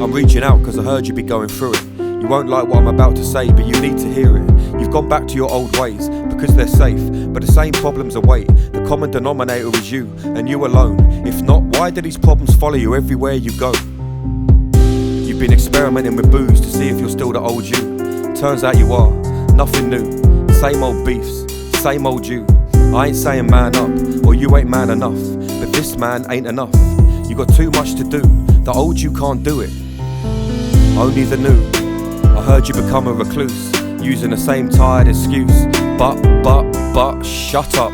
I'm reaching out cause I heard you be going through it. You won't like what I'm about to say, but you need to hear it. You've gone back to your old ways because they're safe, but the same problems await. The common denominator is you, and you alone. If not, why do these problems follow you everywhere you go? You've been experimenting with booze to see if you're still the old you. Turns out you are, nothing new. Same old beefs, same old you. I ain't saying man up, or you ain't man enough, but this man ain't enough. You got too much to do, the old you can't do it, only the new. I heard you become a recluse, using the same tired excuse. But, shut up.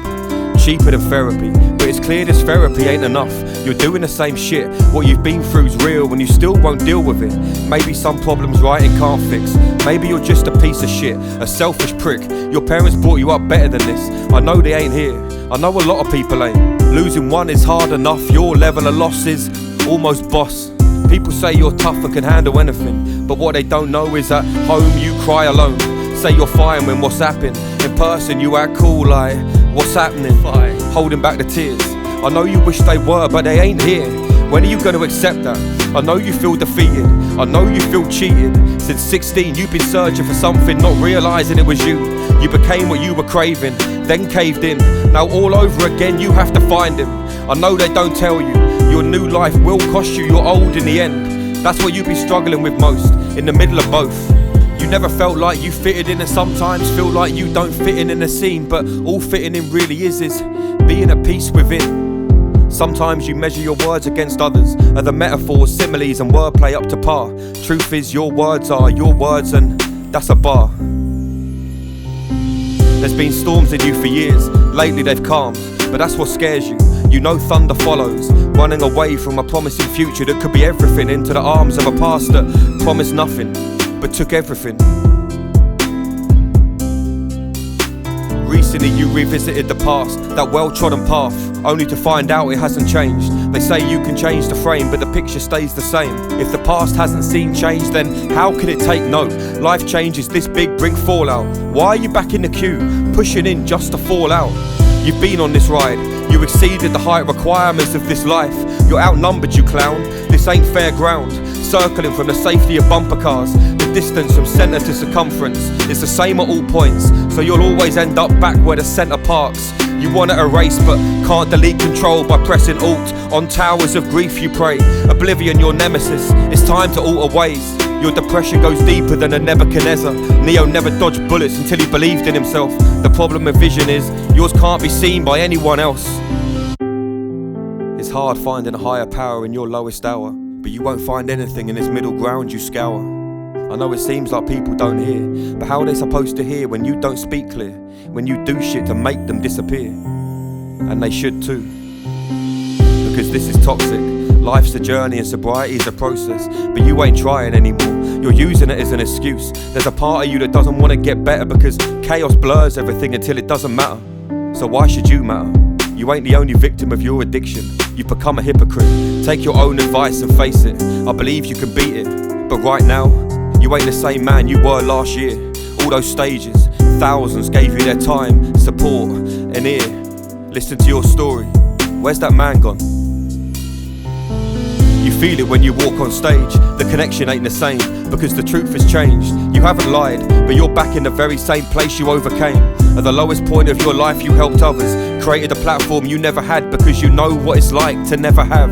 Cheaper than therapy, but it's clear this therapy ain't enough. You're doing the same shit, what you've been through's real and you still won't deal with it. Maybe some problems writing can't fix. Maybe you're just a piece of shit, a selfish prick. Your parents brought you up better than this. I know they ain't here, I know a lot of people ain't. Losing one is hard enough, your level of loss is almost boss. People say you're tough and can handle anything, but what they don't know is at home you cry alone. Say you're fine when what's happened. In person you act cool like, what's happening? Holding back the tears. I know you wish they were, but they ain't here. When are you going to accept that? I know you feel defeated, I know you feel cheated. Since 16 you've been searching for something, not realising it was you. You became what you were craving, then caved in. Now all over again you have to find him. I know they don't tell you, your new life will cost you your old in the end. That's what you've been struggling with most, in the middle of both. You never felt like you fitted in, and sometimes feel like you don't fit in the scene. But all fitting in really is being at peace within. Sometimes you measure your words against others. Are the metaphors, similes and wordplay up to par? Truth is your words are your words, and that's a bar. There's been storms in you for years, lately they've calmed, but that's what scares you. You know thunder follows, running away from a promising future that could be everything, into the arms of a past that promised nothing but took everything. Recently you revisited the past, that well-trodden path, only to find out it hasn't changed. They say you can change the frame, but the picture stays the same. If the past hasn't seen change, then how can it take note? Life changes this big, bring fallout. Why are you back in the queue, pushing in just to fall out? You've been on this ride, you exceeded the height requirements of this life. You're outnumbered, you clown, this ain't fair ground. Circling from the safety of bumper cars, the distance from centre to circumference is the same at all points, so you'll always end up back where the centre parks. You want to erase but can't delete control by pressing Alt. On towers of grief you pray, oblivion your nemesis, it's time to alter ways. Your depression goes deeper than a Nebuchadnezzar. Neo never dodged bullets until he believed in himself. The problem with vision is, yours can't be seen by anyone else. It's hard finding a higher power in your lowest hour, but you won't find anything in this middle ground you scour. I know it seems like people don't hear, but how are they supposed to hear when you don't speak clear? When you do shit to make them disappear? And they should too, because this is toxic. Life's a journey and sobriety is a process, but you ain't trying anymore. You're using it as an excuse. There's a part of you that doesn't want to get better because chaos blurs everything until it doesn't matter. So why should you matter? You ain't the only victim of your addiction. You've become a hypocrite. Take your own advice and face it. I believe you can beat it, but right now, you ain't the same man you were last year. All those stages, thousands gave you their time, support, and ear. Listen to your story. Where's that man gone? You feel it when you walk on stage. The connection ain't the same because the truth has changed. You haven't lied, but you're back in the very same place you overcame. At the lowest point of your life you helped others, created a platform you never had because you know what it's like to never have.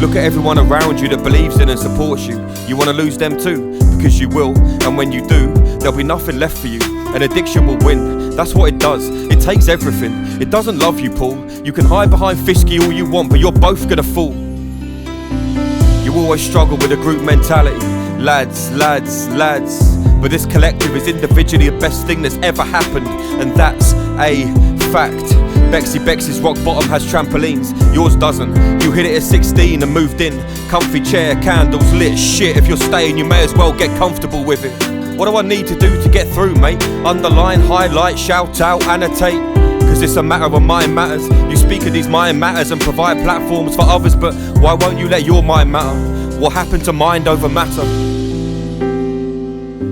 Look at everyone around you that believes in and supports you. You want to lose them too, because you will, and when you do, there'll be nothing left for you. An addiction will win, that's what it does. It takes everything, it doesn't love you, Paul. You can hide behind Fisky all you want, but you're both gonna fall. You always struggle with a group mentality. Lads, lads, lads. But this collective is individually the best thing that's ever happened, and that's a fact. Bexy's rock bottom has trampolines, yours doesn't. You hit it at 16 and moved in. Comfy chair, candles lit, shit. If you're staying, you may as well get comfortable with it. What do I need to do to get through, mate? Underline, highlight, shout out, annotate. Cause it's a matter of mind matters. You speak of these mind matters and provide platforms for others, but why won't you let your mind matter? What happened to mind over matter?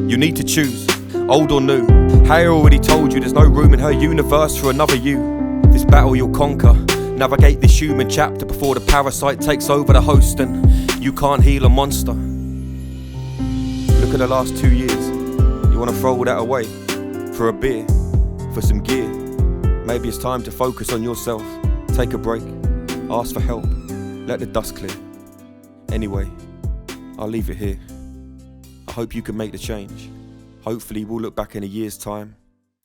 You need to choose, old or new. Hay already told you there's no room in her universe for another you. This battle you'll conquer, Navigate this human chapter before the parasite takes over the host, and you can't heal a monster. Look at the last 2 years. You wanna throw all that away for a beer, for some gear? Maybe it's time to focus on yourself. Take a break, ask for help, let the dust clear. Anyway, I'll leave it here. I hope you can make the change. Hopefully we'll look back in a year's time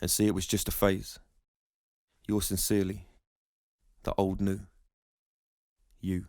and see it was just a phase. Yours sincerely, the old new you.